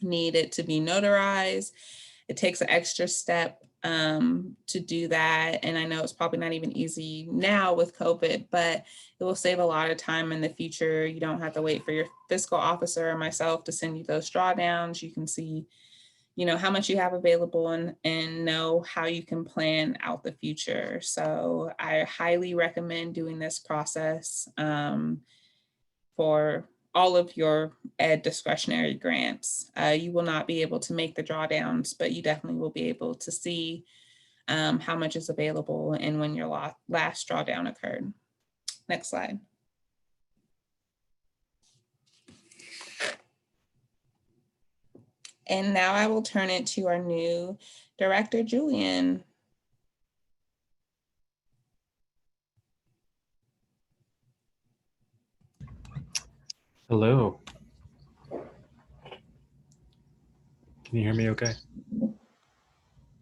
Speaker 3: need it to be notarized. It takes an extra step to do that. And I know it's probably not even easy now with COVID, but it will save a lot of time in the future. You don't have to wait for your fiscal officer or myself to send you those drawdowns. You can see, how much you have available and know how you can plan out the future. So I highly recommend doing this process for all of your ed discretionary grants. You will not be able to make the drawdowns, but you definitely will be able to see how much is available and when your last drawdown occurred. Next slide. And now I will turn it to our new director, Julian.
Speaker 4: Hello. Can you hear me okay?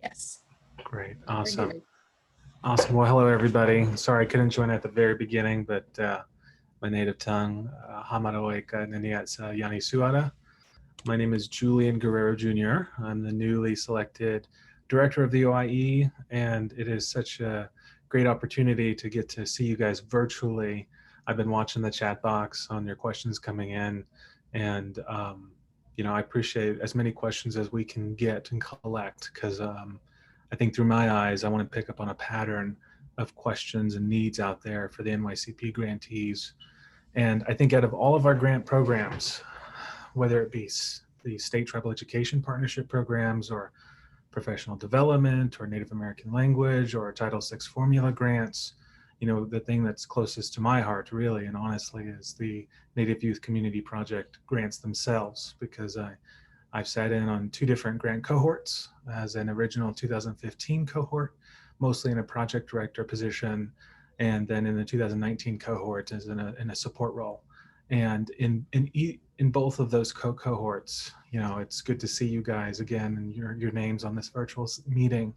Speaker 3: Yes.
Speaker 4: Great. Awesome. Awesome. Well, hello, everybody. Sorry I couldn't join at the very beginning, but my native tongue, Hamaroeka Naniatsa Yani Suara. My name is Julian Guerrero Jr. I'm the newly selected director of the OIE, and it is such a great opportunity to get to see you guys virtually. I've been watching the chat box on your questions coming in, and I appreciate as many questions as we can get and collect, because I think through my eyes, I want to pick up on a pattern of questions and needs out there for the NYCP grantees. And I think out of all of our grant programs, whether it be the State Tribal Education Partnership programs or professional development or Native American language or Title VI formula grants, the thing that's closest to my heart really and honestly is the Native Youth Community Project grants themselves, because I've sat in on 2 different grant cohorts as an original 2015 cohort, mostly in a project director position, and then in the 2019 cohort as in a support role. And in both of those cohorts, it's good to see you guys again and your names on this virtual meeting.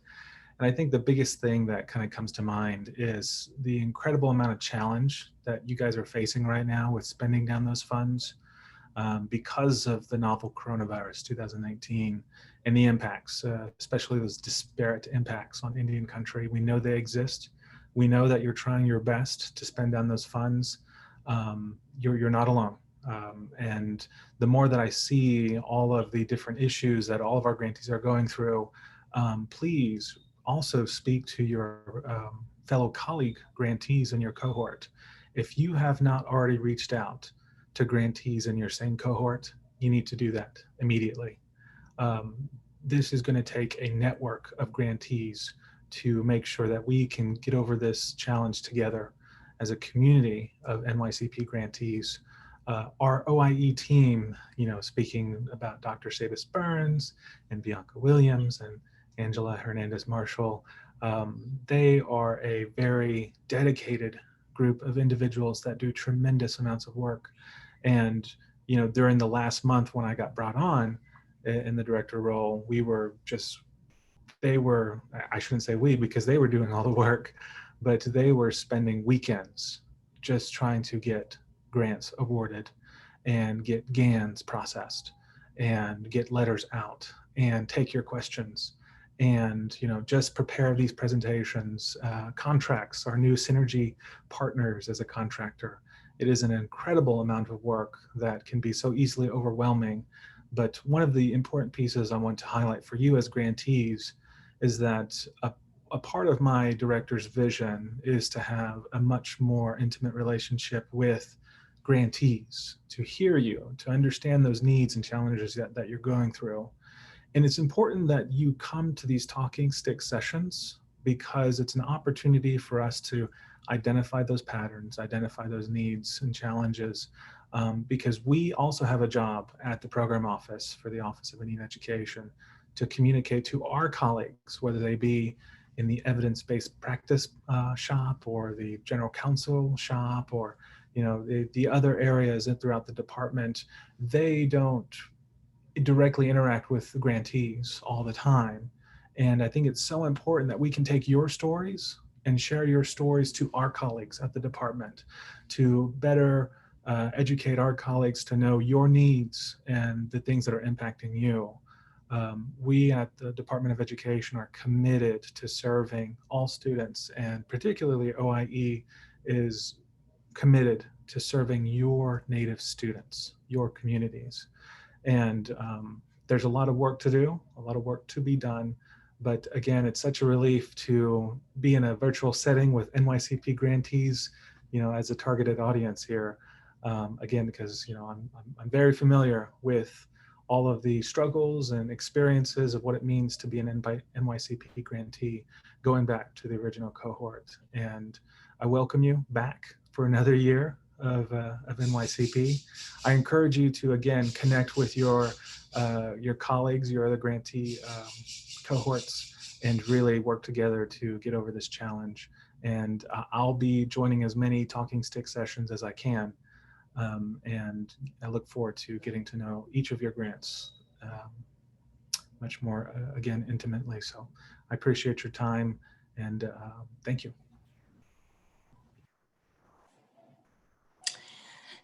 Speaker 4: And I think the biggest thing that kind of comes to mind is the incredible amount of challenge that you guys are facing right now with spending down those funds because of the novel coronavirus 2019 and the impacts, especially those disparate impacts on Indian country. We know they exist. We know that you're trying your best to spend down those funds. You're not alone. And the more that I see all of the different issues that all of our grantees are going through, please also speak to your fellow colleague grantees in your cohort. If you have not already reached out to grantees in your same cohort, you need to do that immediately. This is going to take a network of grantees to make sure that we can get over this challenge together as a community of NYCP grantees. Our OIE team, speaking about Dr. Sabis Burns and Bianca Williams and Angela Hernandez Marshall, they are a very dedicated group of individuals that do tremendous amounts of work. And, during the last month when I got brought on in the director role, I shouldn't say we, because they were doing all the work, but they were spending weekends just trying to get grants awarded and get GANs processed and get letters out and take your questions and just prepare these presentations, contracts, our new synergy partners as a contractor. It is an incredible amount of work that can be so easily overwhelming. But one of the important pieces I want to highlight for you as grantees is that a part of my director's vision is to have a much more intimate relationship with grantees, to hear you, to understand those needs and challenges that you're going through. And it's important that you come to these talking stick sessions, because it's an opportunity for us to identify those patterns, identify those needs and challenges, because we also have a job at the program office for the Office of Indian Education to communicate to our colleagues, whether they be in the evidence-based practice shop, or the general counsel shop, or the other areas throughout the department, they don't directly interact with the grantees all the time. And I think it's so important that we can take your stories and share your stories to our colleagues at the department to better educate our colleagues to know your needs and the things that are impacting you. We at the Department of Education are committed to serving all students, and particularly OIE is committed to serving your Native students, your communities. And there's a lot of work to do, a lot of work to be done. But again, it's such a relief to be in a virtual setting with NYCP grantees, as a targeted audience here. Again, because I'm very familiar with all of the struggles and experiences of what it means to be an NYCP grantee, going back to the original cohort. And I welcome you back for another year of NYCP. I encourage you to, again, connect with your colleagues, your other grantee cohorts, and really work together to get over this challenge. And I'll be joining as many talking stick sessions as I can. And I look forward to getting to know each of your grants much more, again, intimately. So I appreciate your time, and thank you.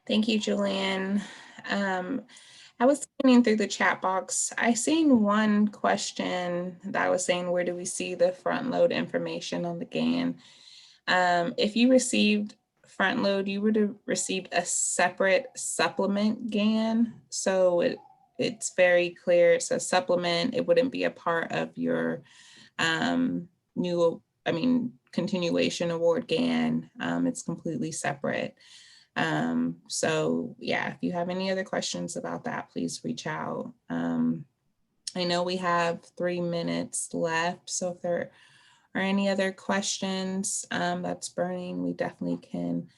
Speaker 3: Thank you, Julian. I was scanning through the chat box. I seen one question that was saying, where do we see the front load information on the GAN? If you received front load, you would have received a separate supplement GAN. So it's very clear, it's a supplement. It wouldn't be a part of your continuation award GAN. It's completely separate. So yeah, if you have any other questions about that, please reach out. I know we have 3 minutes left, so if there are any other questions that's burning, we definitely can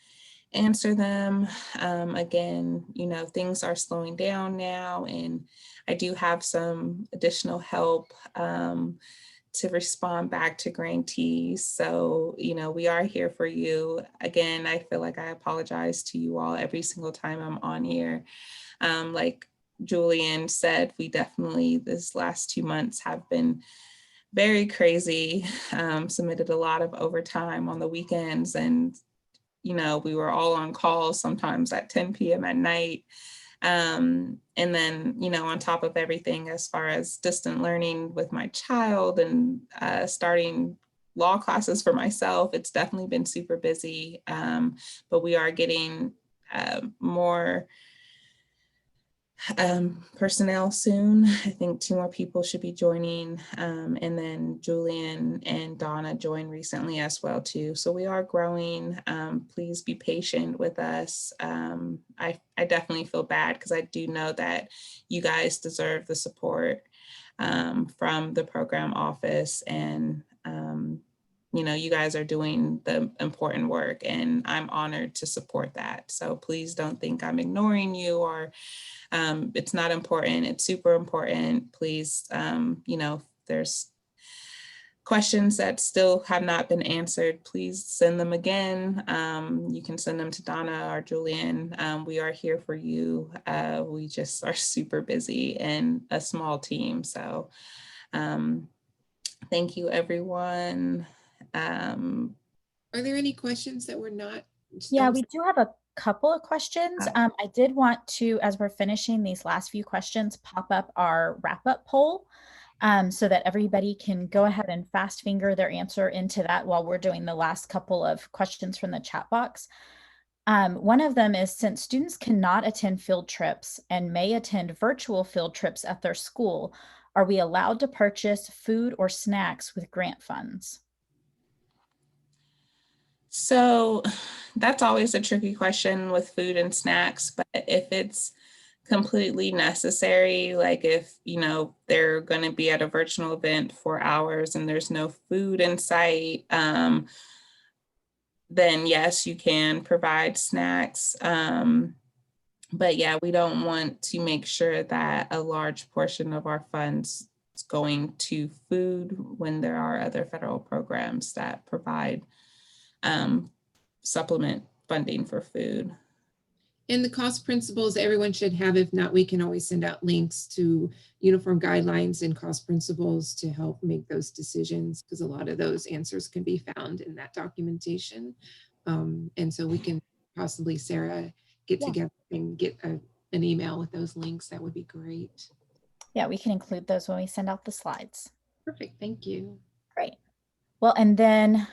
Speaker 3: answer them. Again, things are slowing down now, and I do have some additional help to respond back to grantees. So, we are here for you. Again, I feel like I apologize to you all every single time I'm on here. Like Julian said, we definitely, this last 2 months have been very crazy, submitted a lot of overtime on the weekends, and, we were all on call sometimes at 10 p.m. at night. And then, on top of everything, as far as distant learning with my child and starting law classes for myself, it's definitely been super busy. But we are getting more personnel soon. I think 2 more people should be joining. And then Julian and Donna joined recently as well too. So we are growing. Please be patient with us. I definitely feel bad because I do know that you guys deserve the support from the program office, and you guys are doing the important work, and I'm honored to support that. So please don't think I'm ignoring you or it's not important. It's super important. Please, if there's questions that still have not been answered, please send them again. You can send them to Donna or Julian. We are here for you. We just are super busy and a small team. So thank you, everyone.
Speaker 2: Are there any questions that were not?
Speaker 1: Yeah, we do have a couple of questions. I did want to, as we're finishing these last few questions, pop up our wrap-up poll so that everybody can go ahead and fast finger their answer into that while we're doing the last couple of questions from the chat box. One of them is, since students cannot attend field trips and may attend virtual field trips at their school, are we allowed to purchase food or snacks with grant funds?
Speaker 3: So that's always a tricky question with food and snacks, but if it's completely necessary, like if, they're going to be at a virtual event for hours and there's no food in sight, then yes, you can provide snacks. But yeah, we don't want to make sure that a large portion of our funds going to food when there are other federal programs that provide supplement funding for food.
Speaker 2: And the cost principles everyone should have. If not, we can always send out links to uniform guidelines and cost principles to help make those decisions, because a lot of those answers can be found in that documentation. And so we can possibly, Sarah, get together and get an email with those links. That would be great.
Speaker 1: Yeah, we can include those when we send out the slides.
Speaker 2: Perfect. Thank you.
Speaker 1: Great. Well, and then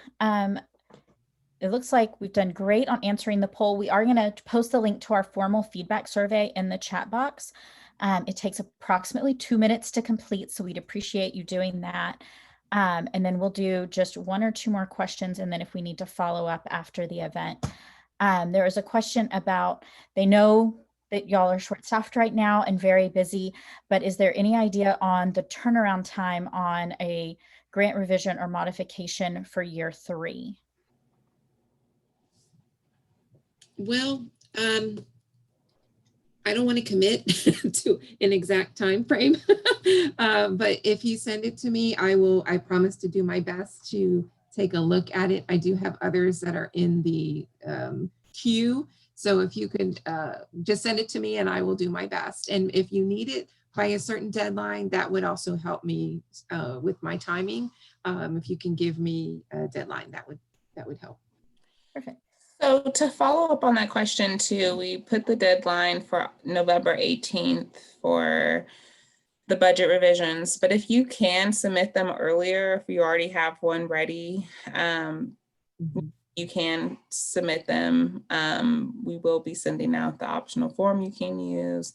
Speaker 1: it looks like we've done great on answering the poll. We are going to post the link to our formal feedback survey in the chat box. It takes approximately 2 minutes to complete, so we'd appreciate you doing that. And then we'll do just 1 or 2 more questions, and then if we need to follow up after the event. There was a question about, they know that y'all are short-staffed right now and very busy, but is there any idea on the turnaround time on a grant revision or modification for year 3?
Speaker 2: Well, I don't want to commit to an exact time frame, but if you send it to me, I promise to do my best to take a look at it. I do have others that are in the queue. So if you could just send it to me and I will do my best. And if you need it by a certain deadline, that would also help me with my timing. If you can give me a deadline, that would help.
Speaker 1: Perfect.
Speaker 3: So to follow up on that question too, we put the deadline for November 18th for the budget revisions, but if you can submit them earlier, if you already have one ready, you can submit them. We will be sending out the optional form you can use.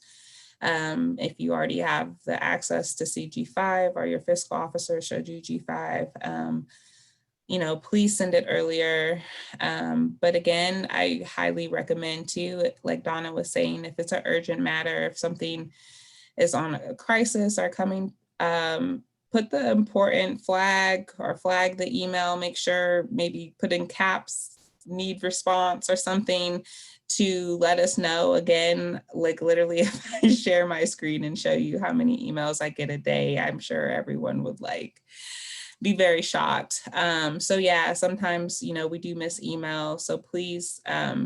Speaker 3: If you already have the access to see G5 or your fiscal officer showed you G5, please send it earlier. But again, I highly recommend too, like Donna was saying, if it's an urgent matter, if something is on a crisis or coming, put the important flag or flag the email, make sure maybe put in caps, need response or something to let us know. Again, like literally if I share my screen and show you how many emails I get a day, I'm sure everyone would be very shocked. So yeah, sometimes, we do miss email. So please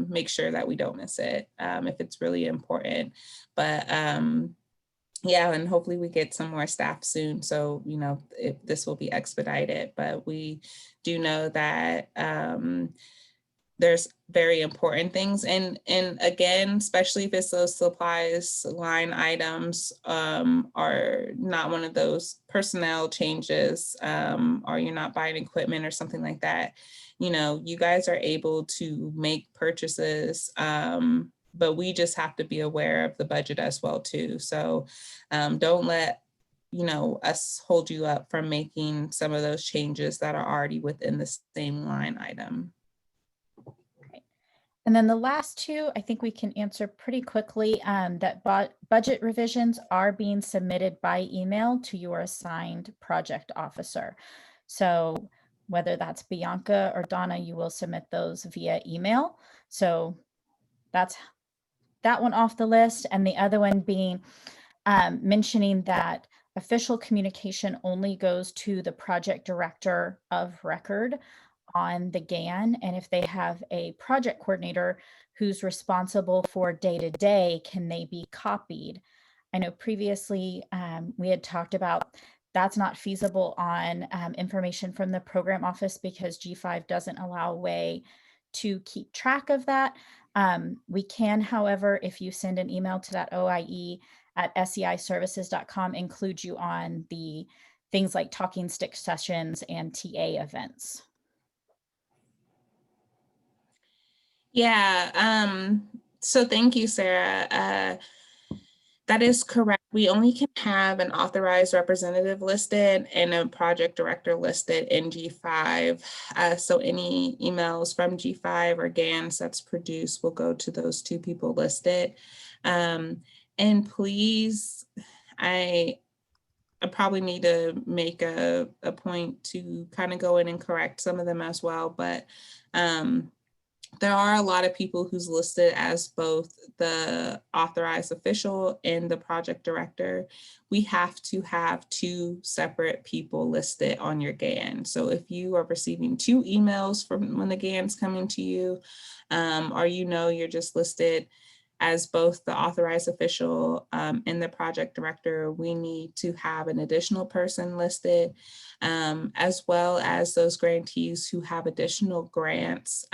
Speaker 3: make sure that we don't miss it if it's really important. But yeah, and hopefully we get some more staff soon. So, this will be expedited, but we do know that there's very important things. And again, especially if it's those supplies line items are not one of those personnel changes or you're not buying equipment or something like that, you guys are able to make purchases, but we just have to be aware of the budget as well too. So don't let us hold you up from making some of those changes that are already within the same line item.
Speaker 1: And then the last 2, I think we can answer pretty quickly, that budget revisions are being submitted by email to your assigned project officer. So whether that's Bianca or Donna, you will submit those via email. So that's that one off the list. And the other one being mentioning that official communication only goes to the project director of record on the GAN, and if they have a project coordinator who's responsible for day-to-day, can they be copied? I know previously we had talked about that's not feasible on information from the program office because G5 doesn't allow a way to keep track of that. We can, however, if you send an email to that OIE at seiservices.com, include you on the things like talking stick sessions and TA events.
Speaker 3: Yeah, so thank you, Sarah. That is correct. We only can have an authorized representative listed and a project director listed in G5. So any emails from G5 or GANs that's produced will go to those 2 people listed. And please, I probably need to make a point to kind of go in and correct some of them as well, but There are a lot of people who's listed as both the authorized official and the project director. We have to have 2 separate people listed on your GAN. So if you are receiving 2 emails from when the GAN's coming to you, or you're just listed as both the authorized official and the project director, we need to have an additional person listed, as well as those grantees who have additional grants.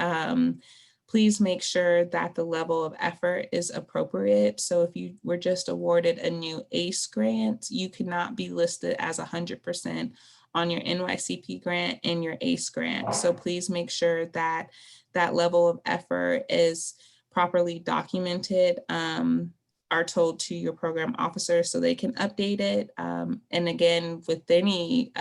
Speaker 3: Please make sure that the level of effort is appropriate. So if you were just awarded a new ACE grant, you cannot be listed as 100% on your NYCP grant and your ACE grant. So please make sure that that level of effort is properly documented, are told to your program officer so they can update it. And again, with any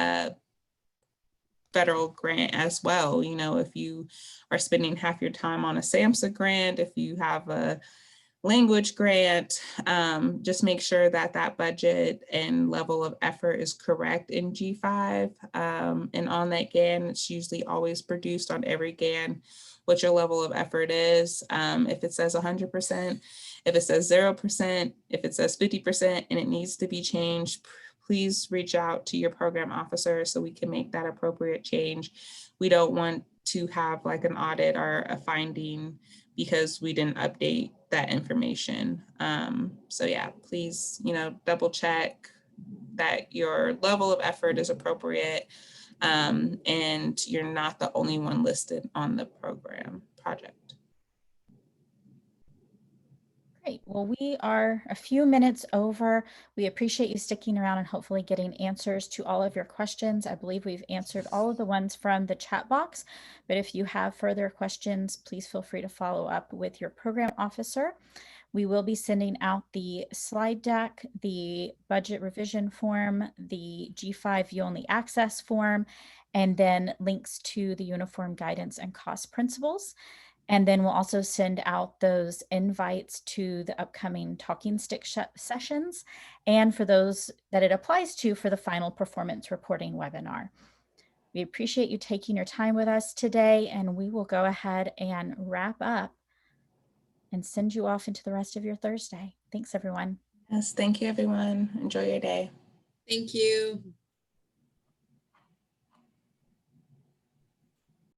Speaker 3: federal grant as well, if you are spending half your time on a SAMHSA grant, if you have a language grant, just make sure that that budget and level of effort is correct in G5. And on that GAN, it's usually always produced on every GAN what your level of effort is. If it says 100%, if it says 0%, if it says 50% and it needs to be changed, please reach out to your program officer so we can make that appropriate change. We don't want to have like an audit or a finding because we didn't update that information. So yeah, please, double check that your level of effort is appropriate, and you're not the only one listed on the program project.
Speaker 1: Great. Well, we are a few minutes over. We appreciate you sticking around and hopefully getting answers to all of your questions. I believe we've answered all of the ones from the chat box, but if you have further questions, please feel free to follow up with your program officer. We will be sending out the slide deck, the budget revision form, the G5 view only access form, and then links to the uniform guidance and cost principles. And then we'll also send out those invites to the upcoming talking stick sessions and for those that it applies to for the final performance reporting webinar. We appreciate you taking your time with us today, and we will go ahead and wrap up and send you off into the rest of your Thursday. Thanks, everyone.
Speaker 3: Yes, thank you, everyone. Enjoy your day.
Speaker 2: Thank you.